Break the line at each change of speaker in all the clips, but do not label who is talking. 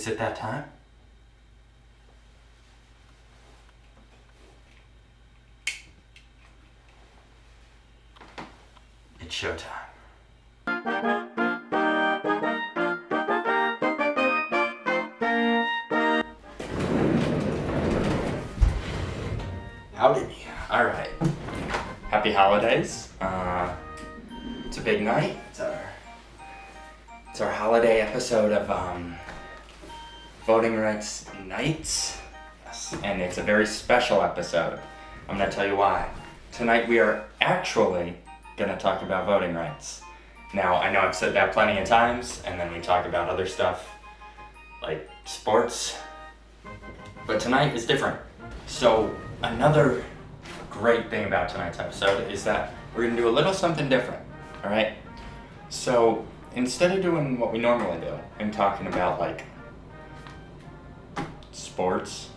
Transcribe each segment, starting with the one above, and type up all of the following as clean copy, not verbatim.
Is it that time? It's showtime. Howdy. Alright. Happy holidays. It's a big night. It's our holiday episode of Voting Rights Nights. Yes. And it's a very special episode. I'm gonna tell you why. Tonight we are actually gonna talk about voting rights. Now, I know I've said that plenty of times, and then we talk about other stuff, like sports, but tonight is different. So, another great thing about tonight's episode is that we're gonna do a little something different, alright? So, instead of doing what we normally do, and talking about, like, sports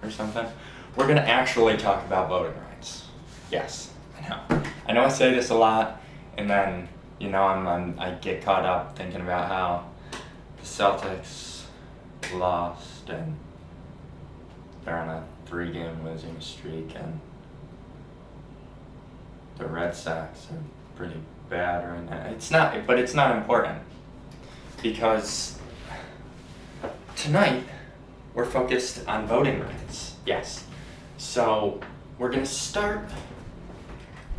or something, we're gonna actually talk about voting rights. Yes, I know. I know I say this a lot, and then, you know, I get caught up thinking about how the Celtics lost, and they're on a 3-game losing streak, and the Red Sox are pretty bad right now. But it's not important, because tonight we're focused on voting rights. Yes. So we're gonna start.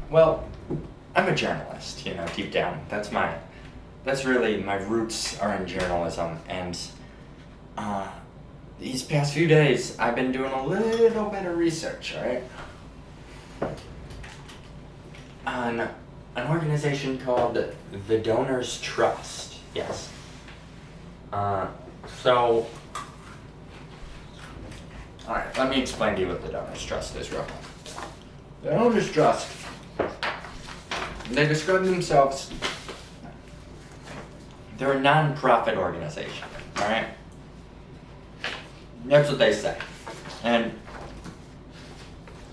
Well, I'm a journalist, you know, deep down. That's really, my roots are in journalism, and these past few days I've been doing a little bit of research, alright? On an organization called the Donors Trust. Yes. So, alright, let me explain to you what the Donors Trust is real quick. The Donors Trust, they describe themselves, they're a non-profit organization, alright? That's what they say. And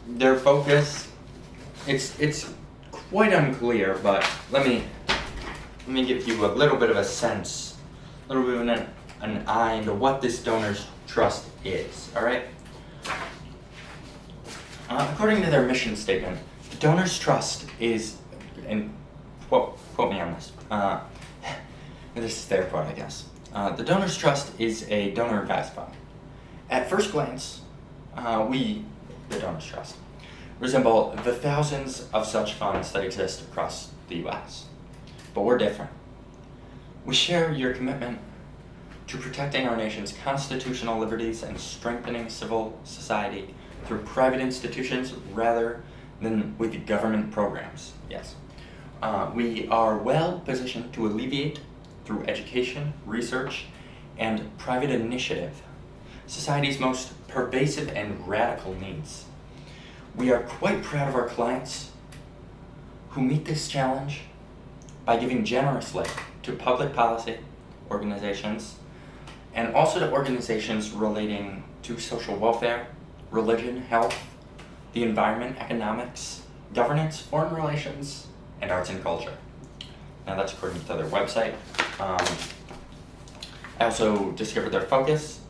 their focus, it's quite unclear, but let me give you a little bit of a sense, a little bit of an eye into what this Donors Trust is, alright? According to their mission statement, the Donors Trust is, and quote me on this, this is their quote, I guess. The Donors Trust is a donor advised fund. At first glance, we, the Donors Trust, resemble the thousands of such funds that exist across the U.S. But we're different. We share your commitment to protecting our nation's constitutional liberties and strengthening civil society through private institutions rather than with government programs. Yes. We are well positioned to alleviate, through education, research, and private initiative, society's most pervasive and radical needs. We are quite proud of our clients who meet this challenge by giving generously to public policy organizations and also to organizations relating to social welfare, religion, health, the environment, economics, governance, foreign relations, and arts and culture. Now that's according to their website. I also discovered their focus,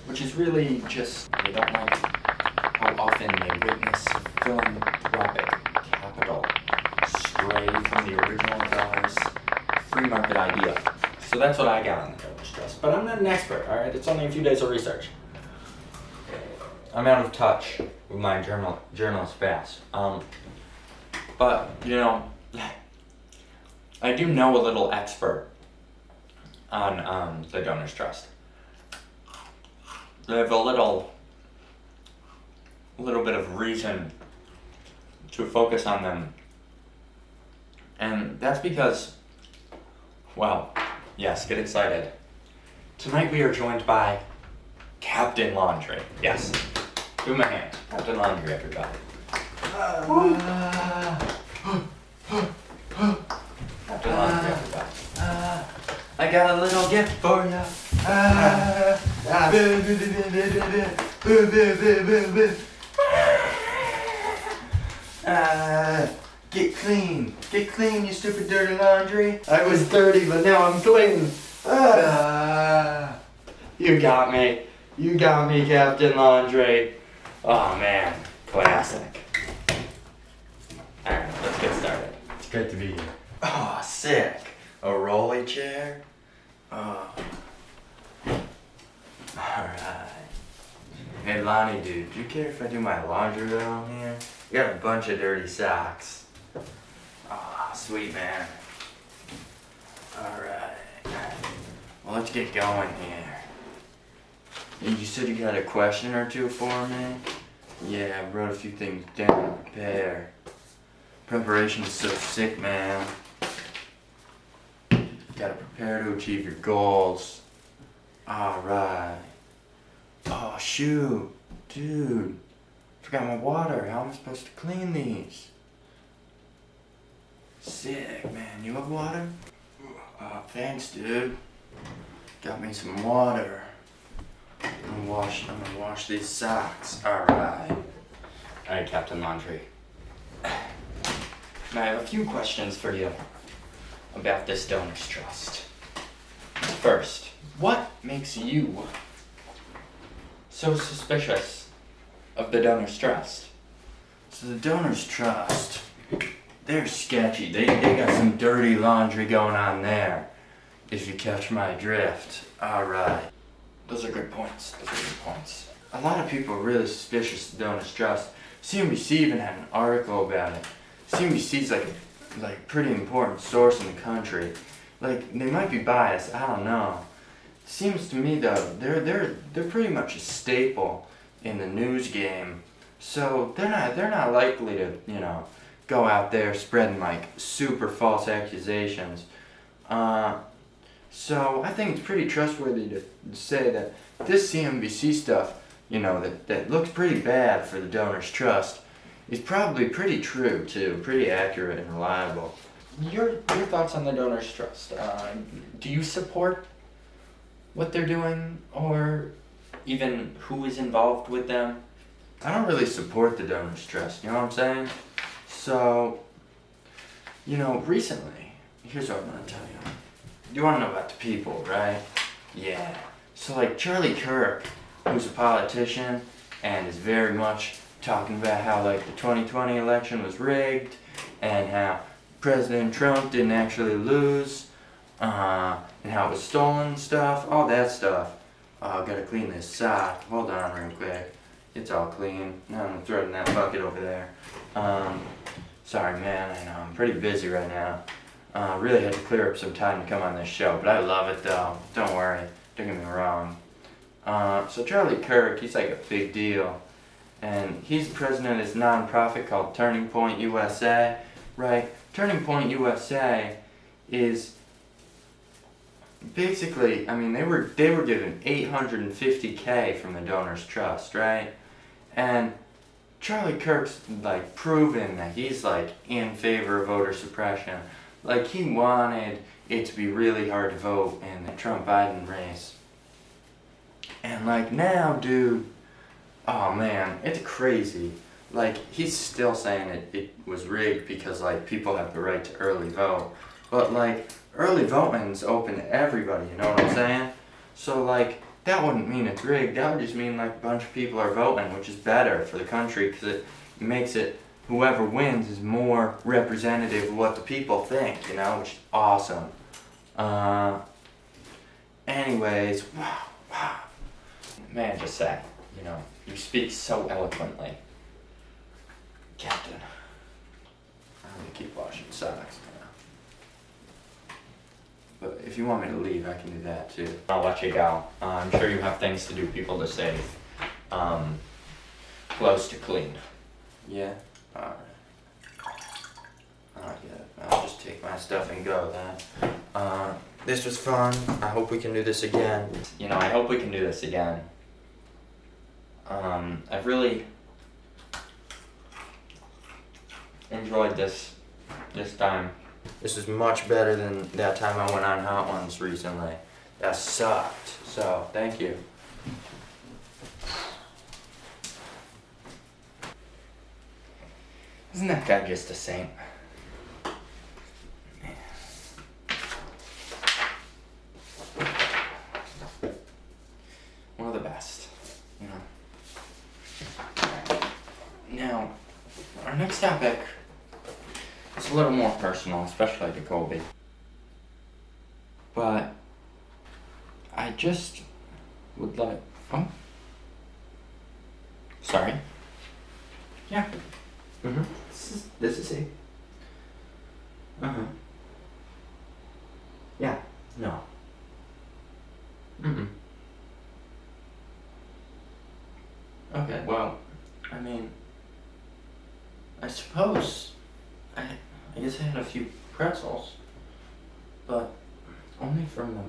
which is really just, they don't like how often they witness philanthropic capital stray from the original donors' free market idea. So that's what I got on the Donors Trust. But I'm not an expert, alright? It's only a few days of research. I'm out of touch with my journalist past. But, you know, I do know a little expert on the Donors Trust. They have a little bit of reason to focus on them. And that's because, well, yes, get excited. Tonight we are joined by Captain Laundry. Yes, do my hand. Captain Laundry, everybody. Captain Laundry, everybody. I got a little gift for ya. Get clean, you stupid dirty laundry. I was dirty, but now I'm clean. You got me. You got me, Captain Laundry. Oh man, classic. Alright, let's get started.
It's great to be here.
Oh, sick. A rolly chair? Oh. Alright. Hey Lonnie, dude, do you care if I do my laundry down here? You got a bunch of dirty socks. Oh, sweet man. Alright. Well, let's get going here. You said you had a question or two for me? Yeah, I wrote a few things down to prepare. Preparation is so sick, man. Gotta prepare to achieve your goals. Alright. Oh, shoot. Dude. Forgot my water. How am I supposed to clean these? Sick, man. You have water? Oh, thanks, dude. Got me some water. I'm gonna wash these socks. Alright. Alright, Captain Laundry. I have a few questions for you about this Donors Trust. First, what makes you so suspicious of the Donors Trust? So the Donors Trust, they're sketchy. They got some dirty laundry going on there, if you catch my drift. Alright. Those are good points. A lot of people are really suspicious of the Donors Trust. CNBC even had an article about it. CNBC's like a pretty important source in the country. Like, they might be biased, I don't know. Seems to me though, they're pretty much a staple in the news game. So they're not likely to, go out there spreading like super false accusations. So I think it's pretty trustworthy to say that this CNBC stuff, that looks pretty bad for the Donors Trust, is probably pretty true too, pretty accurate and reliable. Your thoughts on the Donors Trust? Do you support what they're doing, or even who is involved with them? I don't really support the Donors Trust, you know what I'm saying? So, recently, here's what I'm gonna tell you. You wanna know about the people, right? Yeah. So like Charlie Kirk, who's a politician and is very much talking about how like the 2020 election was rigged and how President Trump didn't actually lose, and how it was stolen stuff, all that stuff. Oh, gotta clean this sock. Hold on real quick. It's all clean. Now I'm gonna throw it in that bucket over there. Sorry man, I know I'm pretty busy right now. Really had to clear up some time to come on this show, but I love it though. Don't worry, don't get me wrong. So Charlie Kirk, he's like a big deal. And he's the president of this non-profit called Turning Point USA, right? Turning Point USA is basically, they were given $850K from the Donors Trust, right? And Charlie Kirk's like proven that he's like in favor of voter suppression. Like he wanted it to be really hard to vote in the Trump-Biden race. And like now, dude, oh man, it's crazy. Like he's still saying it was rigged because like people have the right to early vote. But like early voting's open to everybody, you know what I'm saying? So like that wouldn't mean it's rigged. That would just mean like a bunch of people are voting, which is better for the country because it makes it whoever wins is more representative of what the people think, which is awesome. Anyways, wow. Man, just say, you speak so eloquently. Captain, I'm gonna keep washing socks now. But if you want me to leave, I can do that too. I'll let you go. I'm sure you have things to do, people to save. Clothes to clean. Yeah? Alright. I'll just take my stuff and go then. This was fun. I hope we can do this again. I hope we can do this again. I've really enjoyed this time. This is much better than that time I went on Hot Ones recently. That sucked. So, thank you. Isn't that guy just a saint? Now, our next topic is a little more personal, especially to Colby. But I just would like. Oh. Sorry. Yeah. Mm-hmm. This is it. Uh-huh. Yeah. No. Mm-mm. Okay, well, I mean, I suppose, I guess I had a few pretzels, but only from the,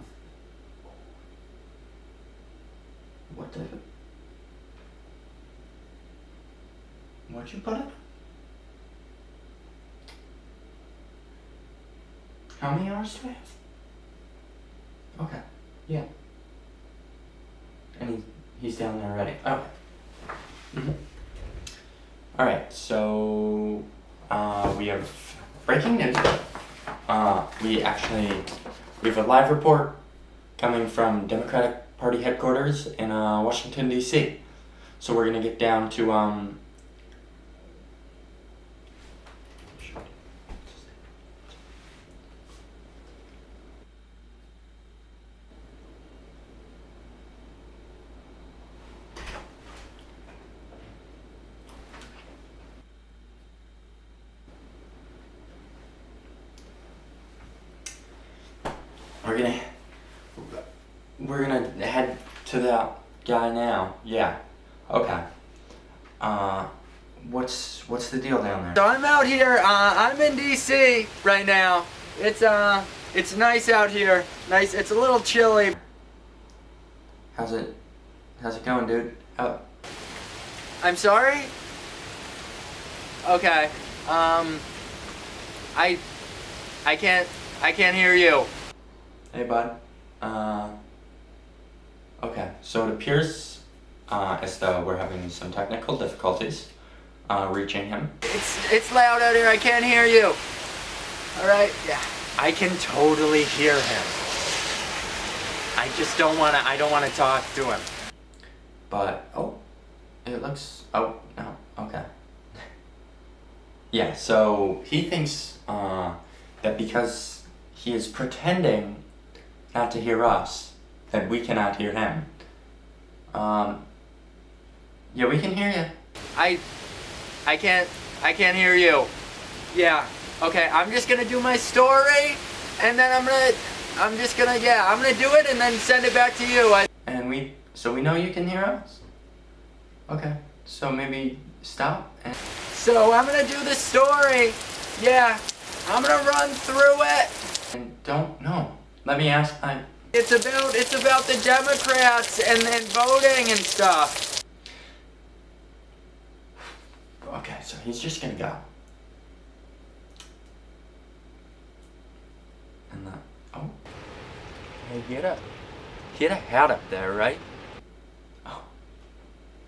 what type of, what'd you put it? How many hours do I have? Okay, yeah. And he's down there already. Okay. Mm-hmm. Alright, so we have breaking news. We have a live report coming from Democratic Party headquarters in Washington, D.C. So we're gonna get down to we're gonna head to that guy now. Yeah. Okay. What's the deal down there?
So I'm out here, I'm in DC right now. It's nice out here. Nice, it's a little chilly.
How's it going, dude?
I'm sorry? Okay, I can't hear you.
Hey, bud. Okay, so it appears as though we're having some technical difficulties reaching him.
It's loud out here, I can't hear you. Alright, yeah. I can totally hear him. I just don't wanna talk to him.
But, oh, no, okay. Yeah, so he thinks that because he is pretending not to hear us, that we cannot hear him. Yeah, we can hear you.
I can't hear you. Yeah. Okay, I'm just gonna do my story, and then I'm gonna do it and then send it back to you.
So we know you can hear us? Okay, so maybe stop and...
So I'm gonna do the story. Yeah, I'm gonna run through it.
And let me ask,
It's about the Democrats and voting and stuff.
Okay, so he's just gonna go. And
Hey, he had a hat up there, right?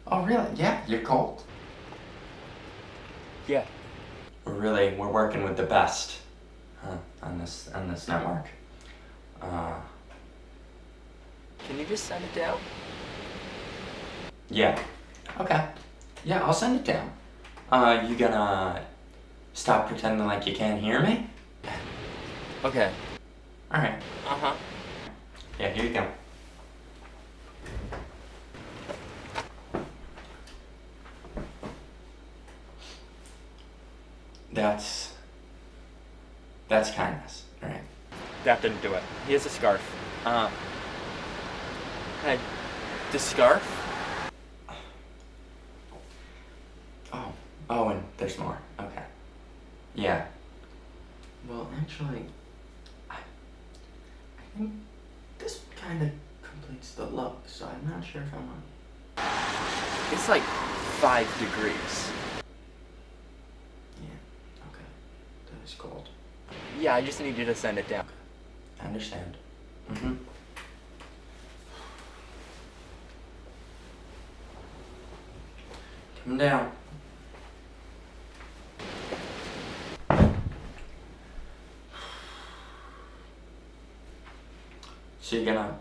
Oh really? Yeah, you're cold.
Yeah.
We're working with the best on this network.
Can you just send it down?
Yeah. Okay. Yeah, I'll send it down. You gonna stop pretending like you can't hear me?
Okay.
Alright.
Uh-huh.
Yeah, here you go. That's kindness, right?
That didn't do it. He has a scarf. Hey, the scarf?
Oh, and there's more. Okay. Yeah. Well, actually, I think this kind of completes the look, so I'm not sure if I want...
It's like 5 degrees.
Yeah, okay. That is cold.
Yeah, I just need you to send it down.
I understand. Mm-hmm. Come down. So you're gonna...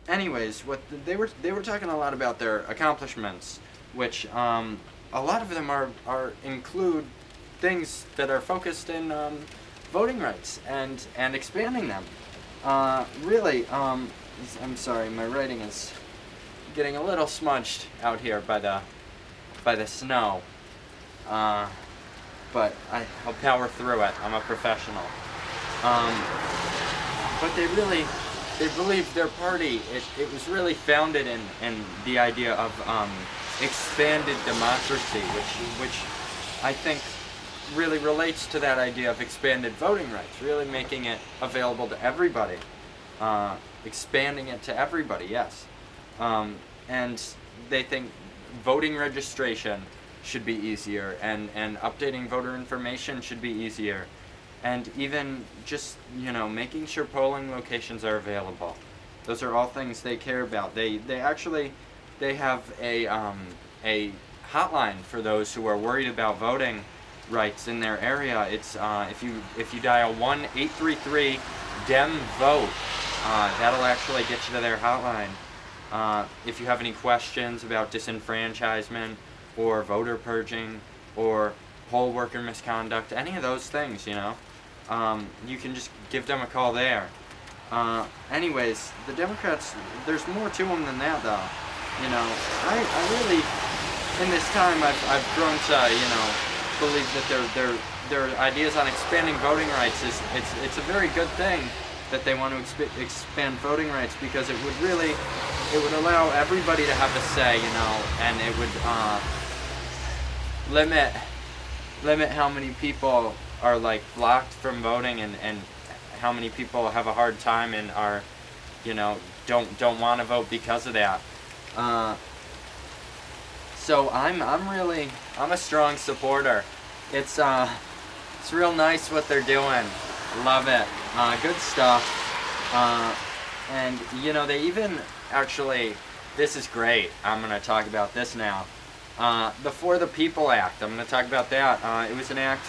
Anyways, they were talking a lot about their accomplishments, which a lot of them are include things that are focused in voting rights and expanding them. Really, I'm sorry, my writing is getting a little smudged out here by the snow. But I'll power through it. I'm a professional. But they believe their party, it was really founded in the idea of expanded democracy, which I think really relates to that idea of expanded voting rights, really making it available to everybody, expanding it to everybody, yes. And they think voting registration should be easier, and updating voter information should be easier, and even just, making sure polling locations are available. Those are all things they care about. They have a hotline for those who are worried about voting rights in their area. It's if you dial 1-833-DEM-VOTE, that'll actually get you to their hotline. If you have any questions about disenfranchisement or voter purging or poll worker misconduct, any of those things, you can just give them a call there. Anyways, the Democrats, there's more to them than that, though. I really, in this time, I've grown to, believe that their ideas on expanding voting rights it's a very good thing that they want to expand voting rights, because it would allow everybody to have a say, and it would limit how many people are blocked from voting, and how many people have a hard time and are, don't want to vote because of that. So I'm a strong supporter. It's real nice what they're doing. Love it. Good stuff. And they even actually, this is great. I'm gonna talk about this now. The For the People Act. I'm gonna talk about that. It was an act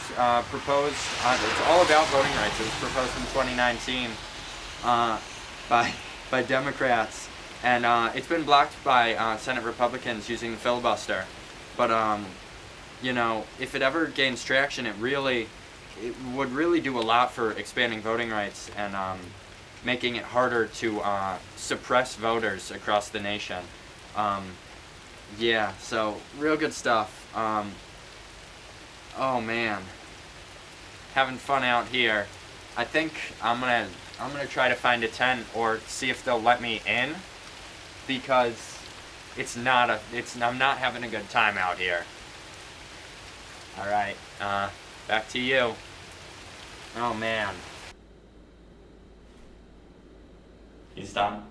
proposed. It's all about voting rights. It was proposed in 2019 by Democrats. And it's been blocked by Senate Republicans using the filibuster. But, if it ever gains traction, it would really do a lot for expanding voting rights and making it harder to suppress voters across the nation. Yeah, so real good stuff. Oh man, having fun out here. I think I'm gonna try to find a tent or see if they'll let me in, because I'm not having a good time out here. All right, back to you. Oh man.
He's done.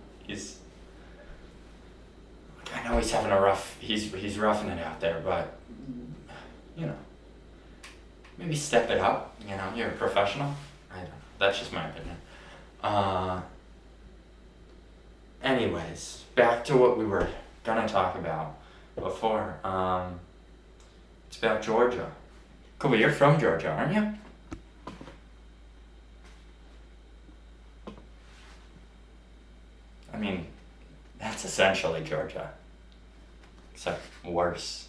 I know he's having he's roughing it out there, but maybe step it up. You're a professional. I don't know. That's just my opinion. Anyways, back to what we were gonna talk about before. It's about Georgia. Cool, you're from Georgia, aren't you? I mean, that's essentially Georgia, except worse.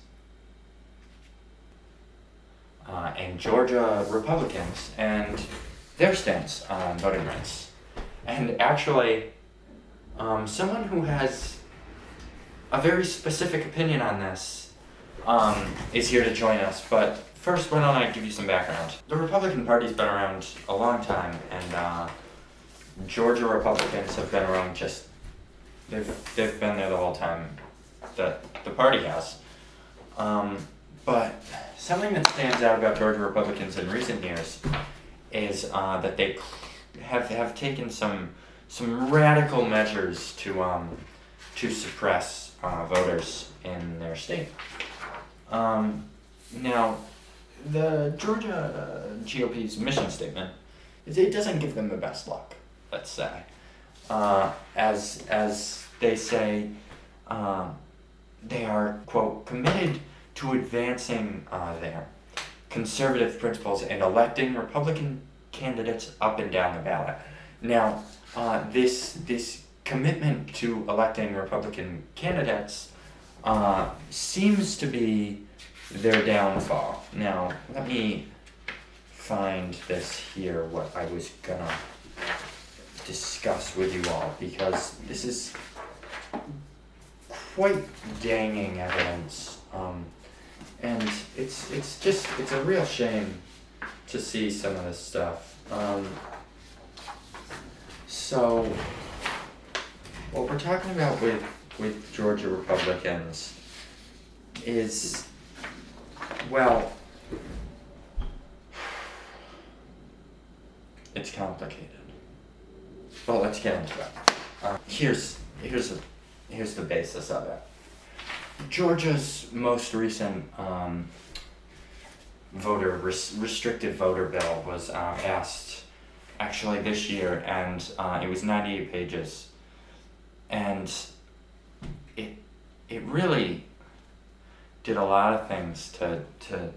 And Georgia Republicans and their stance on voting rights. And actually, someone who has a very specific opinion on this is here to join us. But first, why don't I give you some background? The Republican Party's been around a long time, and Georgia Republicans have been around they've been there the whole time that the party has. But something that stands out about Georgia Republicans in recent years is that they have taken some radical measures to suppress voters in their state. Now, the Georgia GOP's mission statement it doesn't give them the best luck, let's say. As they say, they are, quote, committed to advancing their conservative principles and electing Republican candidates up and down the ballot. Now, this commitment to electing Republican candidates seems to be their downfall. Now, let me find this here, what I was gonna discuss with you all, because this is quite danging evidence. And it's a real shame to see some of this stuff. So, what we're talking about with Georgia Republicans is, well, it's complicated. Well, let's get into it. Here's the basis of it. Georgia's most recent restrictive voter bill was passed actually this year, and it was 98 pages, and it really did a lot of things to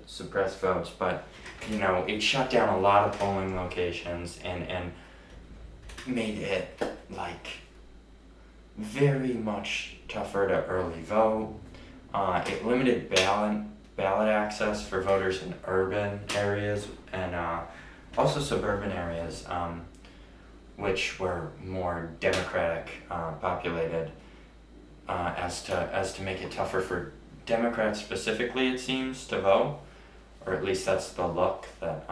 suppress votes, but it shut down a lot of polling locations and made it like very much tougher to early vote. It limited ballot access for voters in urban areas and also suburban areas, which were more Democratic populated, as to make it tougher for Democrats specifically, it seems, to vote, or at least that's the look that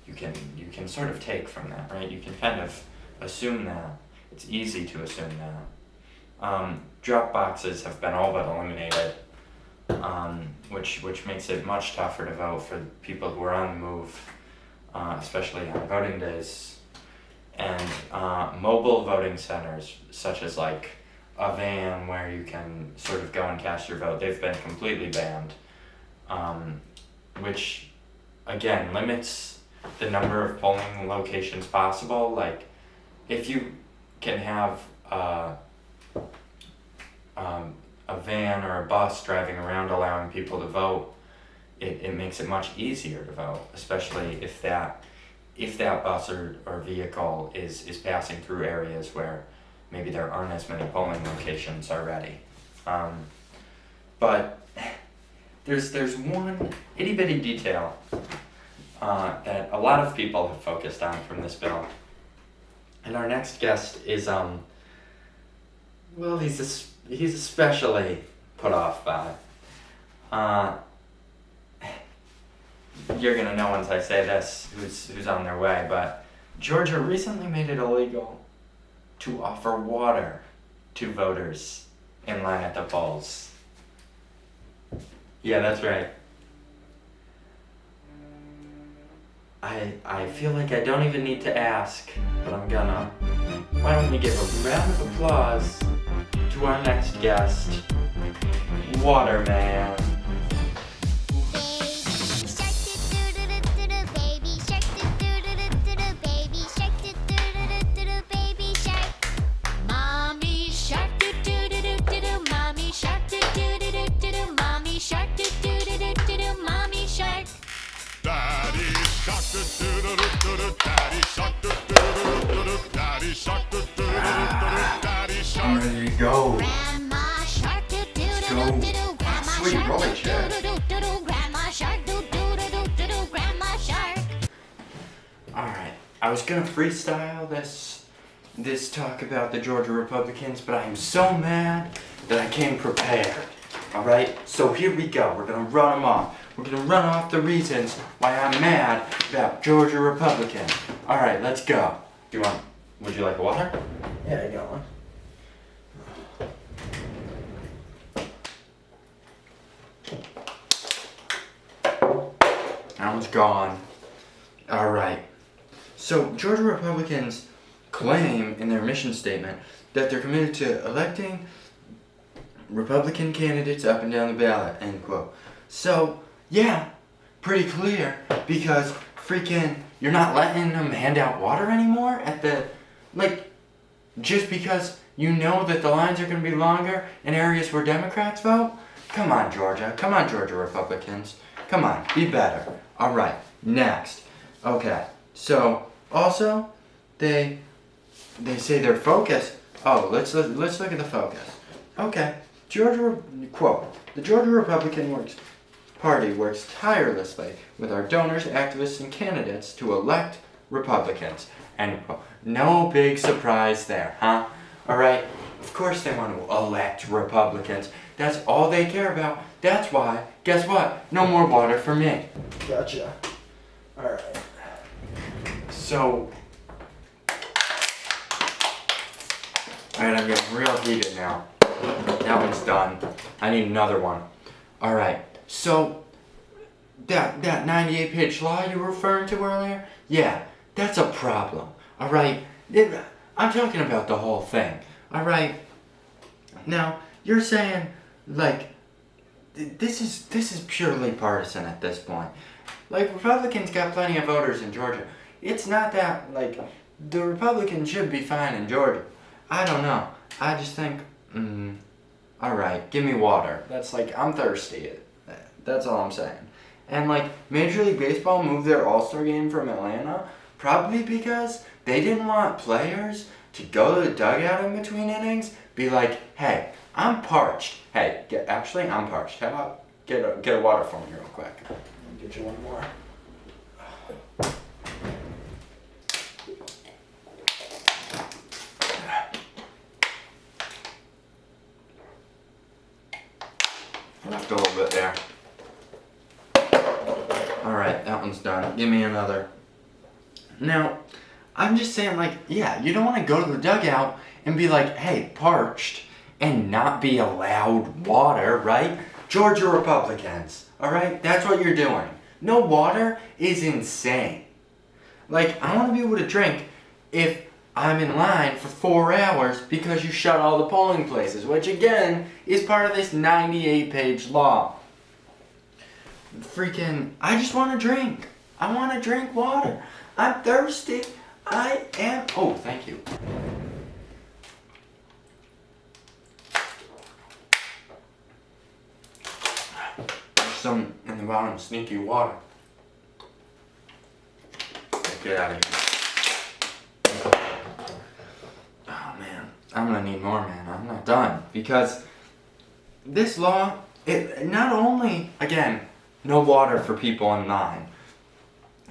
you can sort of take from that, right? You can kind of assume that. It's easy to assume that. Drop boxes have been all but eliminated, which makes it much tougher to vote for people who are on the move, especially on voting days. And mobile voting centers, such as like a van where you can sort of go and cast your vote, they've been completely banned, which again limits the number of polling locations possible. Like, if you can have a van or a bus driving around allowing people to vote, it makes it much easier to vote, especially if that bus or vehicle is passing through areas where maybe there aren't as many polling locations already. But there's one itty bitty detail that a lot of people have focused on from this bill. And our next guest is, well, he's especially put off by. You're gonna know once I say this who's on their way, but Georgia recently made it illegal to offer water to voters in line at the polls. Yeah, that's right. I feel like I don't even need to ask, but I'm gonna. Why don't we give a round of applause to our next guest, Waterman. I'm ready to go. Let's go. Sweet rolling chair. Alright, I was gonna freestyle this talk about the Georgia Republicans, but I am so mad that I came prepared. Alright, so here we go. We're gonna run them off. We're gonna run off the reasons why I'm mad about Georgia Republicans. Alright, let's go. Would you like a water? Yeah, I got one. That one's gone. Alright. So, Georgia Republicans claim in their mission statement that they're committed to electing Republican candidates up and down the ballot, end quote. So, yeah, pretty clear, because freaking you're not letting them hand out water anymore at the, just because you know that the lines are going to be longer in areas where Democrats vote? Come on, Georgia. Come on, Georgia Republicans. Come on, be better. Alright, next. Okay, so, also, they say their focus. Oh, let's look at the focus. Okay, quote, the Georgia Republican Party works tirelessly with our donors, activists, and candidates to elect Republicans. End quote. No big surprise there, huh? Alright, of course they want to elect Republicans. That's all they care about. That's why, guess what? No more water for me. Gotcha. Alright. So, alright, I'm getting real heated now. That one's done. I need another one. Alright, so that 98-page law you were referring to earlier? Yeah, that's a problem. Alright? I'm talking about the whole thing. Alright? Now, you're saying, like, this is purely partisan at this point. Like, Republicans got plenty of voters in Georgia. It's not that, like, the Republicans should be fine in Georgia. I don't know. I just think, alright, give me water. That's like, I'm thirsty. That's all I'm saying. And like, Major League Baseball moved their All-Star game from Atlanta, probably because they didn't want players to go to the dugout in between innings, be like, hey, I'm parched. Hey, I'm parched. How about get a water for me real quick? I'll get you one more. Left a little bit there. Alright, that one's done. Give me another. Now, I'm just saying, like, yeah, you don't want to go to the dugout and be like, hey, parched, and not be allowed water, right? Georgia Republicans, alright? That's what you're doing. No water is insane. Like, I want to be able to drink if I'm in line for 4 hours because you shut all the polling places, which again is part of this 98-page law. Freaking, I just want to drink. I want to drink water. I'm thirsty. I am. Oh, thank you. There's some in the bottom, sneaky water. Get out of here. Oh man, I'm gonna need more, man. I'm not done. Because this law, it not only, again, no water for people in line,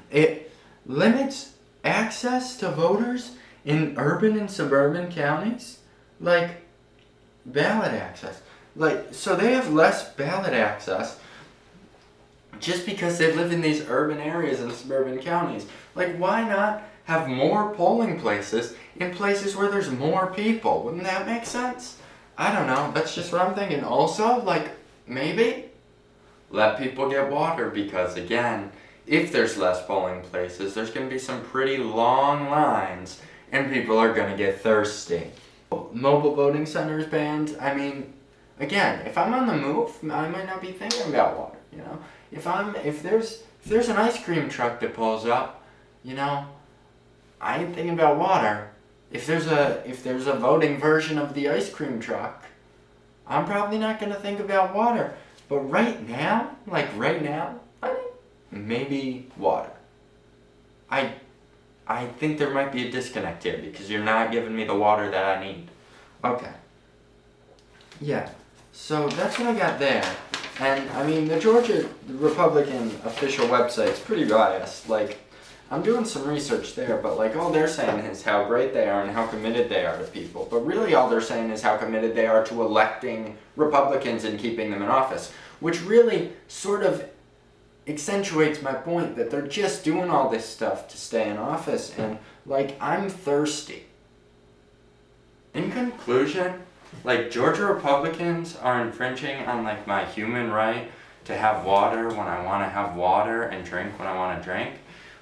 it limits access to voters in urban and suburban counties, like ballot access. Like, so they have less ballot access just because they live in these urban areas and suburban counties. Like, why not have more polling places in places where there's more people? Wouldn't that make sense? I don't know. That's just what I'm thinking. Also, like, maybe let people get water because, again, if there's less polling places, there's going to be some pretty long lines and people are going to get thirsty. Mobile voting centers banned. I mean, again, if I'm on the move, I might not be thinking about water, you know? If there's an ice cream truck that pulls up, you know, I ain't thinking about water. If there's a voting version of the ice cream truck, I'm probably not going to think about water. But right now, maybe water. I think there might be a disconnect here because you're not giving me the water that I need. Okay. Yeah. So that's what I got there. And I mean, the Georgia Republican official website's pretty biased. Like, I'm doing some research there, but like all they're saying is how great they are and how committed they are to people. But really all they're saying is how committed they are to electing Republicans and keeping them in office, which really sort of accentuates my point that they're just doing all this stuff to stay in office. And like, I'm thirsty. In conclusion, like, Georgia Republicans are infringing on like my human right to have water when I want to have water and drink when I want to drink,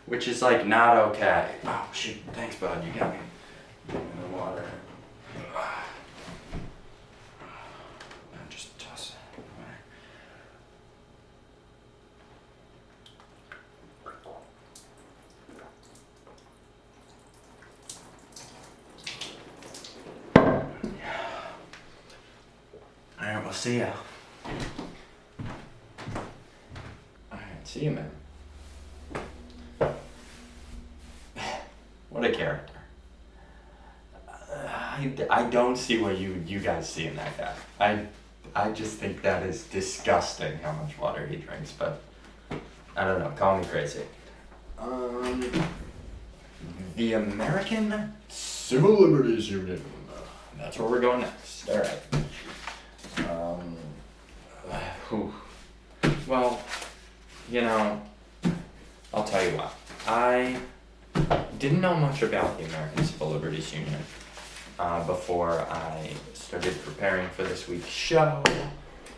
which is like not okay. Oh shoot, thanks bud, you got me. Give me the water. Just toss it away. Alright, we'll see ya. Alright, see you, man. What a character. I don't see what you guys see in that guy. I just think that is disgusting how much water he drinks, but I don't know, call me crazy. The American Civil Liberties Union. That's where we're going next. Alright. Well, you know, I'll tell you what. I didn't know much about the American Civil Liberties Union before I started preparing for this week's show,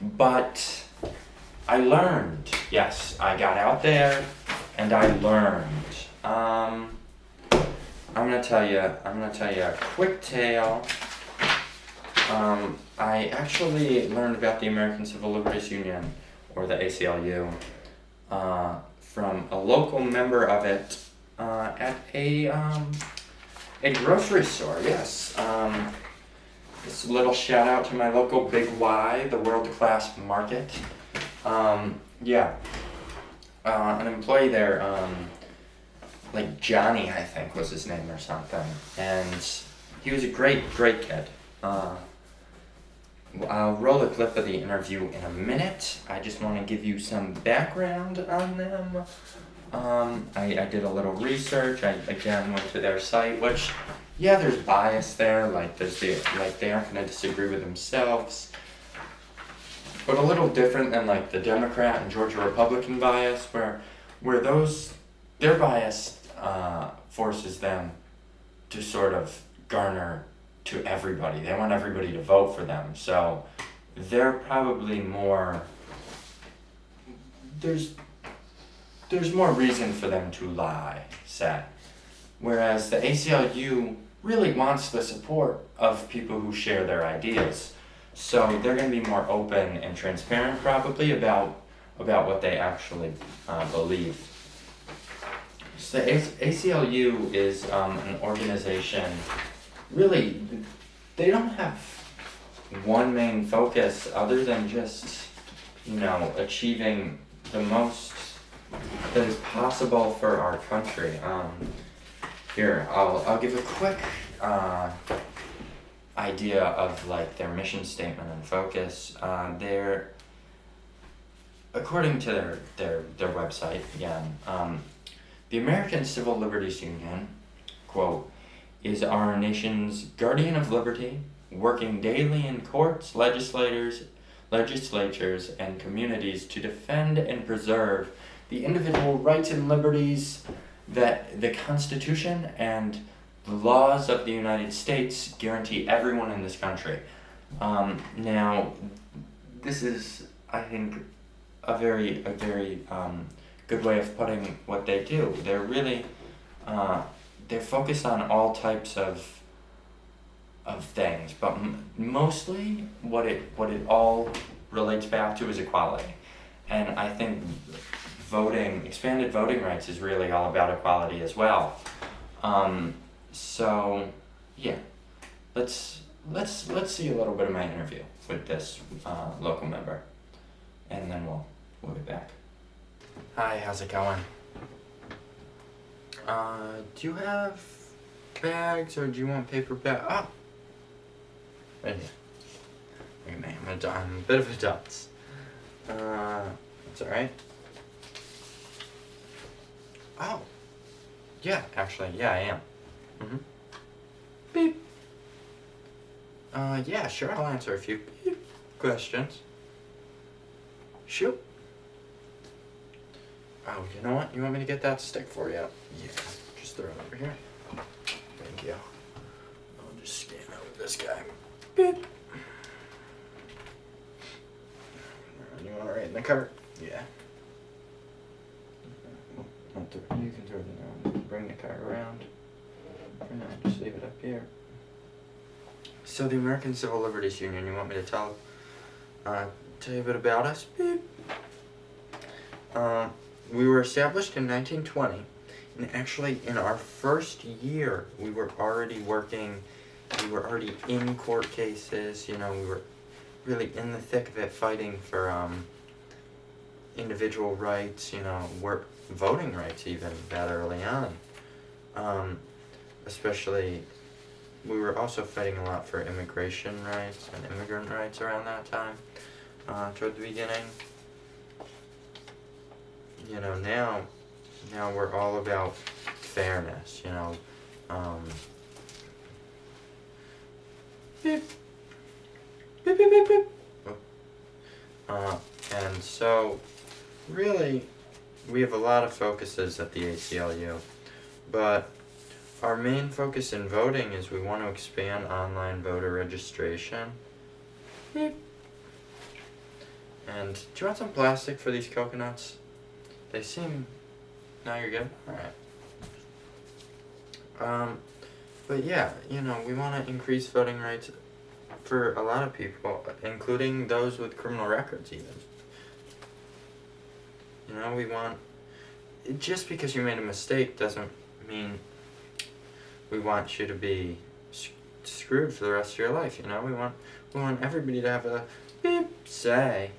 but I learned. Yes, I got out there and I learned. I'm gonna tell you a quick tale. I actually learned about the American Civil Liberties Union, or the ACLU, from a local member of it at a grocery store. Yes. This little shout out to my local Big Y, the world class market. An employee there, like Johnny, I think was his name or something, and he was a great kid. I'll roll a clip of the interview in a minute. I just want to give you some background on them. I did a little research. I again went to their site, which, yeah, there's bias there. Like they aren't gonna disagree with themselves, but a little different than like the Democrat and Georgia Republican bias, where their bias forces them to sort of garner to everybody. They want everybody to vote for them. So they're probably more, there's more reason for them to lie, say. Whereas the ACLU really wants the support of people who share their ideas. So they're going to be more open and transparent probably about what they actually believe. So the ACLU is an organization. Really, they don't have one main focus other than just, achieving the most that is possible for our country. Here, I'll give a quick idea of like their mission statement and focus. They're, according to their website, again, the American Civil Liberties Union, quote, is our nation's guardian of liberty, working daily in courts, legislatures, and communities to defend and preserve the individual rights and liberties that the Constitution and the laws of the United States guarantee everyone in this country. Now, this is, I think, a very good way of putting what they do. They're really they're focused on all types of things, but mostly what it all relates back to is equality. And I think expanded voting rights is really all about equality as well. So yeah, let's see a little bit of my interview with this local member, and then we'll be back. Hi, how's it going? Do you have bags, or do you want paper bag? Oh, right here. Look at me, I'm a bit of a dunce. It's alright. Oh, yeah, actually, yeah, I am. Beep. Yeah, sure, I'll answer a few beep questions. Shoot. Oh, you know what? You want me to get that stick for you? Yeah, just throw it over here. Thank you. I'll just scan over this guy. Beep. You want it right in the cart? Yeah. You can throw it around. Bring the cart around. For now, just leave it up here. So the American Civil Liberties Union, you want me to tell you a bit about us? Beep. We were established in 1920, and actually in our first year, we were already in court cases, we were really in the thick of it, fighting for individual rights, voting rights even that early on. Especially
we were also fighting a lot for immigration rights and immigrant rights around that time, toward the beginning. You know, now we're all about fairness, you know. Beep. Beep, beep, beep, beep. And so, really, we have a lot of focuses at the ACLU, but our main focus in voting is we want to expand online voter registration. Beep. And do you want some plastic for these coconuts? They seem... No, you're good? Alright. But yeah, you know, we want to increase voting rights for a lot of people, including those with criminal records even. You know, we want... Just because you made a mistake doesn't mean we want you to be screwed for the rest of your life, you know? We want everybody to have a beep say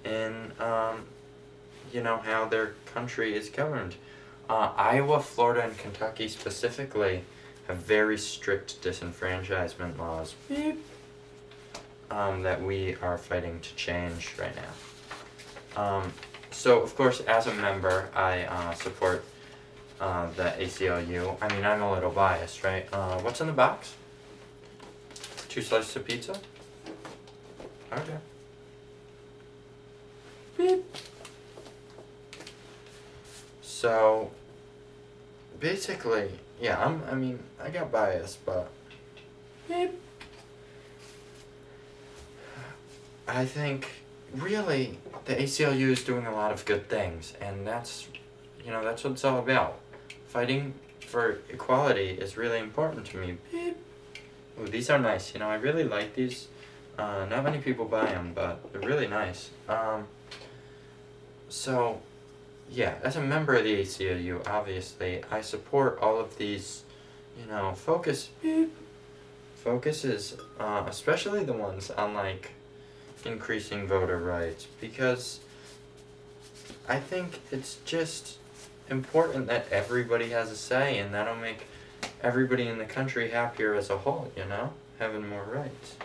in, you know, how their country is governed. Iowa, Florida, and Kentucky specifically have very strict disenfranchisement laws, beep, that we are fighting to change right now. So, of course, as a member, I support the ACLU. I mean, I'm a little biased, right? What's in the box? 2 slices of pizza? Okay. Beep. So, basically, yeah, I got biased, but beep. I think, really, the ACLU is doing a lot of good things, and that's what it's all about. Fighting for equality is really important to me. Beep. Ooh, these are nice, you know, I really like these. Not many people buy them, but they're really nice. So, yeah, as a member of the ACLU, obviously, I support all of these, you know, focuses, especially the ones on, like, increasing voter rights, because I think it's just important that everybody has a say, and that'll make everybody in the country happier as a whole, you know, having more rights.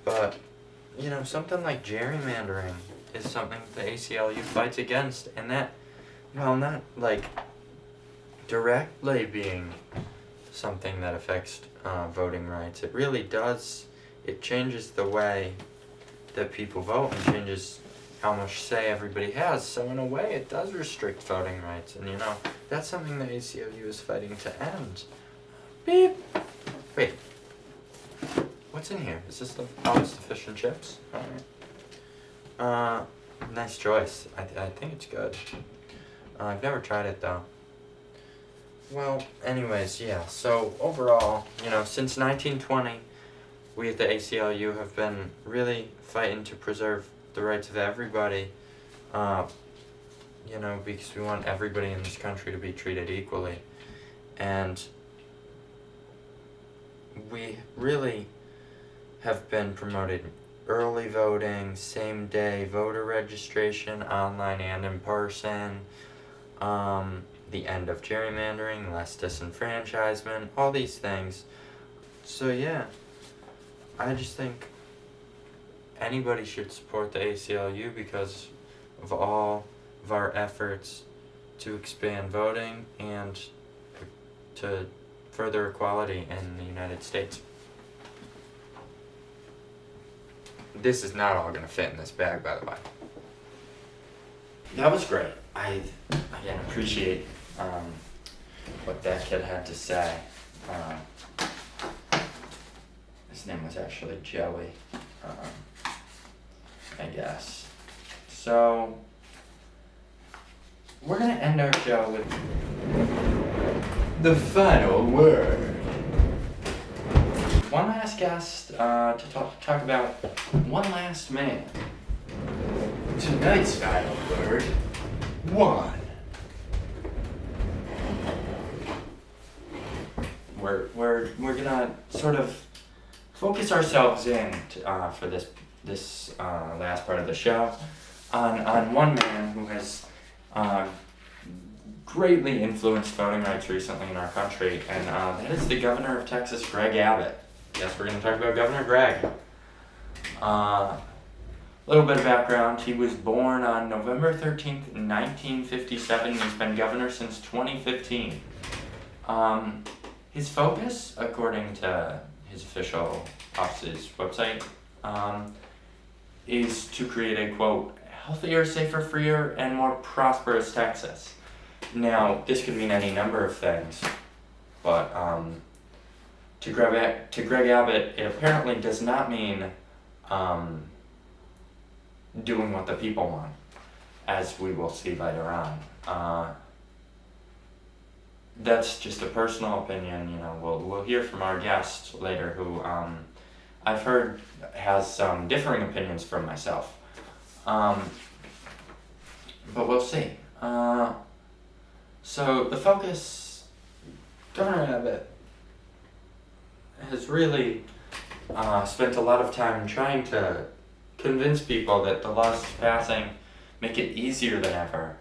But, you know, something like gerrymandering is something the ACLU fights against, and that, while not, like, directly being something that affects voting rights, it really does, it changes the way that people vote and changes how much say everybody has. So in a way, it does restrict voting rights, and you know, that's something the ACLU is fighting to end. Beep. Wait. What's in here? Is this the, oh, it's the fish and chips? Alright. Nice choice. I think it's good. I've never tried it though. Well, anyways, yeah, so overall, you know, since 1920, we at the ACLU have been really fighting to preserve the rights of everybody, you know, because we want everybody in this country to be treated equally. And we really have been promoting early voting, same-day voter registration, online and in person, the end of gerrymandering, less disenfranchisement, all these things. So yeah, I just think anybody should support the ACLU because of all of our efforts to expand voting and to further equality in the United States. This is not all going to fit in this bag, by the way. That was great. I again appreciate what that kid had to say. His name was actually Joey, I guess. So, we're going to end our show with the final word. One last guest to talk about one last man. Tonight's final word, 1. We're gonna sort of focus ourselves in for this last part of the show on one man who has
greatly influenced voting rights recently in our country, and that is the governor of Texas, Greg Abbott. Yes, we're going to talk about Governor Greg. A little bit of background. He was born on November 13th, 1957. He's been governor since 2015. His focus, according to his official office's website, is to create a, quote, healthier, safer, freer, and more prosperous Texas. Now, this could mean any number of things, but to Greg Abbott, it apparently does not mean doing what the people want, as we will see later on. That's just a personal opinion. You know, we'll hear from our guest later, who I've heard has some differing opinions from myself. But we'll see. So the focus, Governor Abbott has really spent a lot of time trying to convince people that the laws he's passing make it easier than ever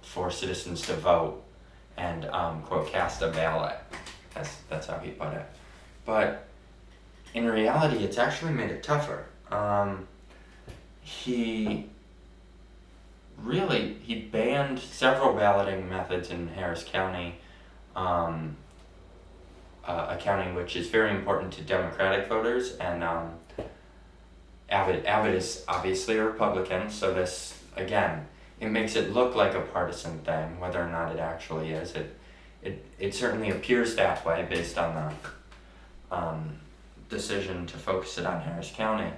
for citizens to vote and, quote, cast a ballot. That's how he put it. But in reality, it's actually made it tougher. He banned several balloting methods in Harris County, a county which is very important to Democratic voters, and Abbott is obviously a Republican, so this, again, it makes it look like a partisan thing, whether or not it actually is. It certainly appears that way based on the decision to focus it on Harris County.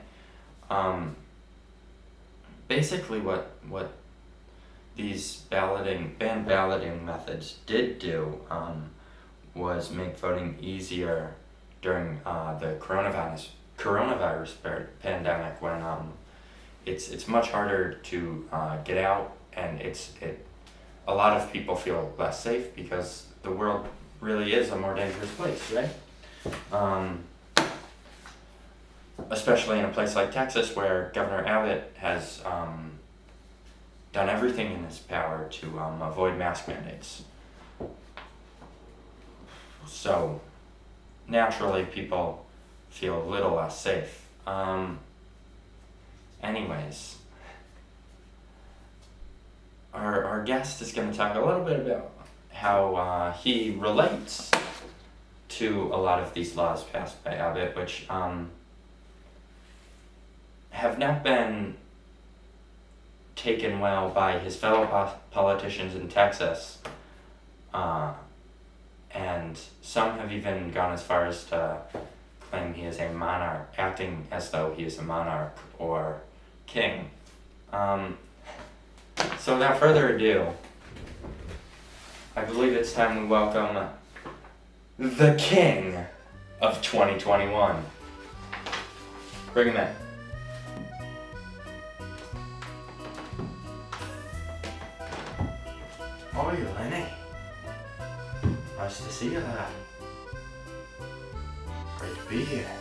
Basically what these banned balloting methods did do was make voting easier during the coronavirus pandemic, when it's much harder to get out, and a lot of people feel less safe because the world really is a more dangerous place, right? Especially in a place like Texas, where Governor Abbott has done everything in his power to avoid mask mandates. So naturally, people feel a little less safe. Anyways, our guest is going to talk a little bit about how he relates to a lot of these laws passed by Abbott, which have not been taken well by his fellow politicians in Texas, and some have even gone as far as to claim he is a monarch, acting as though he is a monarch or king. So without further ado, I believe it's time we welcome the king of 2021. Bring him in. How are you, Lennie? Nice to see you there. Great to be here.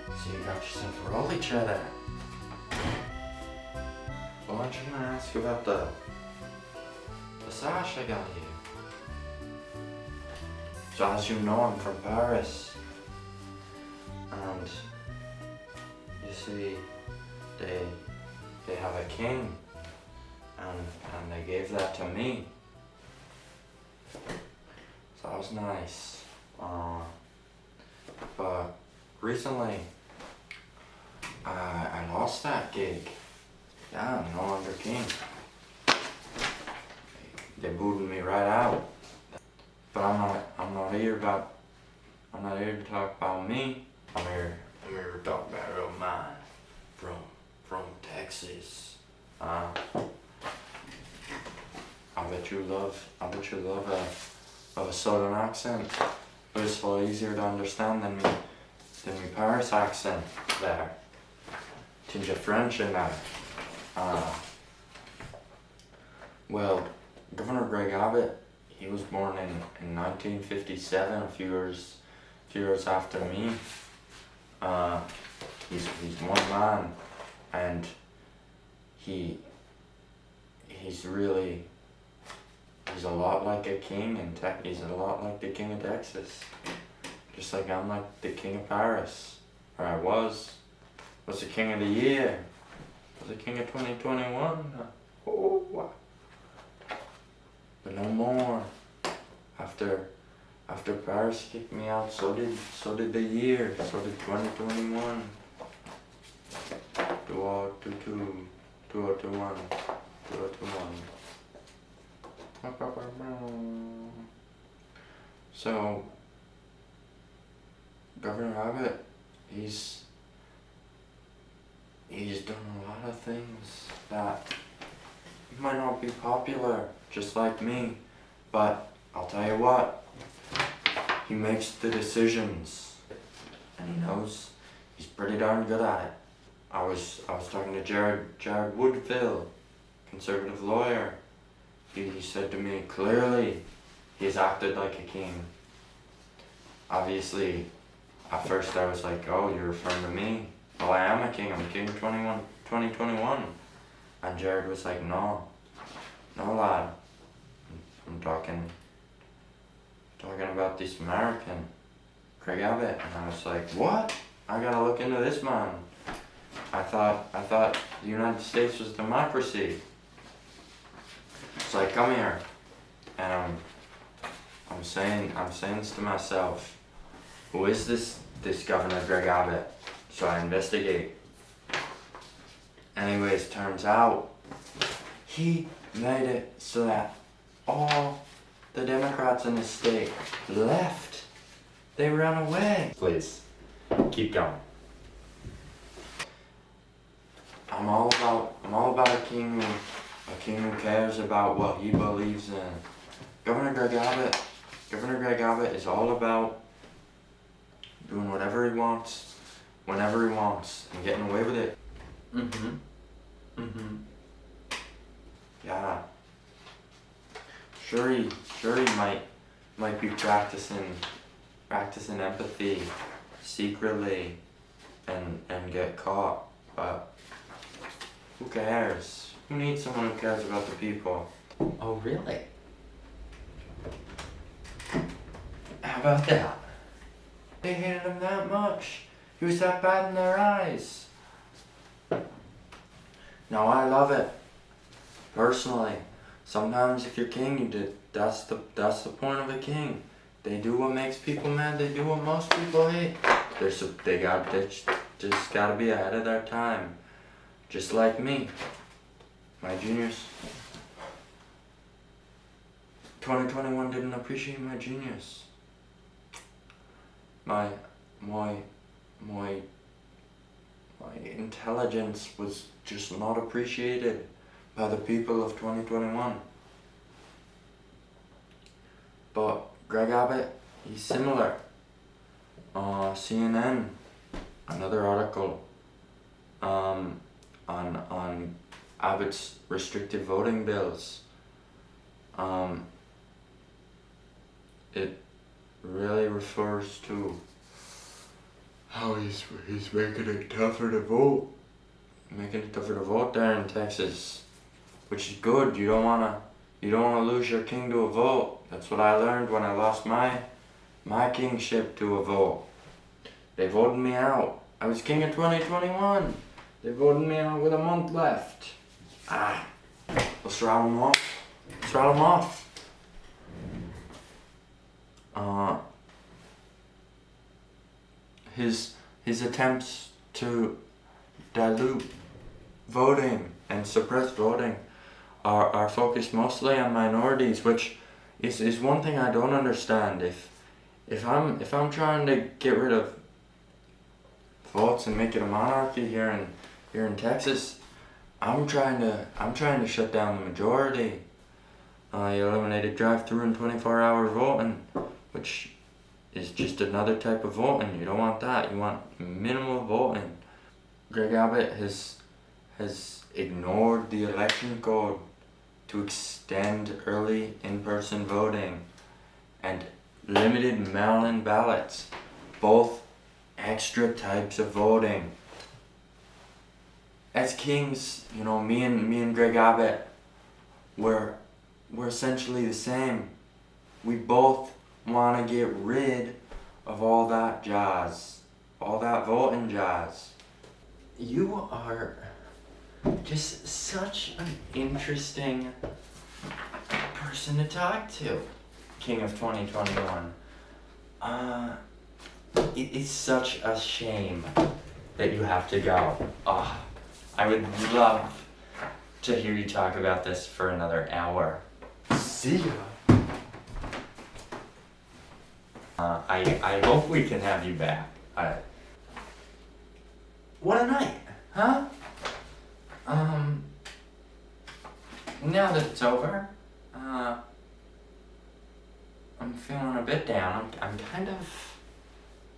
So you got yourself a rolly chair there. Well, aren't you gonna ask about the sash I got here? So as you know, I'm from Paris. And you see, they have a king, and they gave that to me. So that was nice. But recently, I lost that gig. Yeah, I'm no longer king. They booted me right out. But I'm not here to talk about me. I'm here to talk about a old man from Texas. I bet you love a southern accent, but it's a lot easier to understand than my Paris accent there. Tinge of French in there. Well, Governor Greg Abbott, he was born in 1957, a few years after me. He's one man, and he he's really he's a lot like a king in he's a lot like the king of Texas. Just like I'm like the king of Paris. Or I was the king of the year. Was the king of 2021. Oh. But no more. After Paris kicked me out, so did the year. So did 2021. 2022, 2021, 2021. So Governor Abbott, he's done a lot of things that might not be popular, just like me, but I'll tell you what, he makes the decisions, and he knows he's pretty darn good at it. I was talking to Jared Woodville, conservative lawyer. He said to me clearly, he's acted like a king. Obviously, at first I was like, oh, you're referring to me? Well, I am a king. I'm king of 2021. And Jared was like, no, lad. I'm talking about this American, Greg Abbott. And I was like, what? I gotta look into this man. I thought the United States was democracy. It's like, come here. And I'm saying this to myself. Who is this Governor Greg Abbott? So I investigate. Anyways, turns out he made it so that all the Democrats in the state left. They ran away. Please, keep going. I'm all about a king who cares about what he believes in. Governor Greg Abbott is all about doing whatever he wants, whenever he wants, and getting away with it. Yeah. Sure he might be practicing empathy secretly and get caught, but who cares? Who needs someone who cares about the people? Oh, really? How about that? They hated him that much. He was that bad in their eyes. No, I love it. Personally, sometimes if you're king, that's the point of a king. They do what makes people mad. They do what most people hate. They just gotta be ahead of their time. Just like me. My genius. 2021 didn't appreciate my genius. My intelligence was just not appreciated by the people of 2021. But Greg Abbott, he's similar. CNN, another article on Abbott's restricted voting bills. It really refers to how he's making it tougher to vote. Making it tougher to vote there in Texas, which is good. You don't wanna lose your king to a vote. That's what I learned when I lost my kingship to a vote. They voted me out. I was king of 2021. They voted me out with a month left. Let's rattle them off. His attempts to dilute voting and suppress voting are focused mostly on minorities, which is one thing I don't understand. If I'm trying to get rid of votes and make it a monarchy here in Texas, I'm trying to shut down the majority. You eliminated drive-through and 24-hour voting, which is just another type of voting. You don't want that. You want minimal voting. Greg Abbott has ignored the election code to extend early in-person voting and limited mail-in ballots, both extra types of voting. as kings, you know, me and Greg Abbott, we're essentially the same. We both want to get rid of all that jazz, all that voting jazz. You are just such an interesting person to talk to, King of 2021. It's such a shame that you have to go. I would love to hear you talk about this for another hour. See ya. I hope we can have you back. What a night, huh? Now that it's over, I'm feeling a bit down. I'm kind of,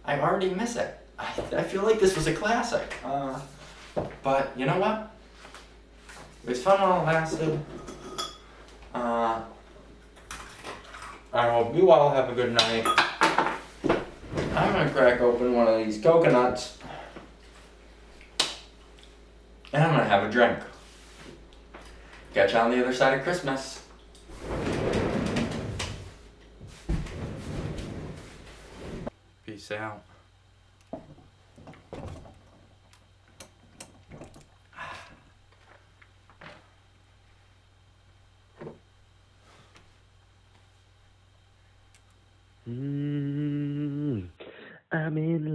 I already miss it. I feel like this was a classic. But you know what? It was fun while it lasted. I hope you all have a good night. I'm gonna crack open one of these coconuts. And I'm gonna have a drink. Catch you on the other side of Christmas. Peace out.
I'm in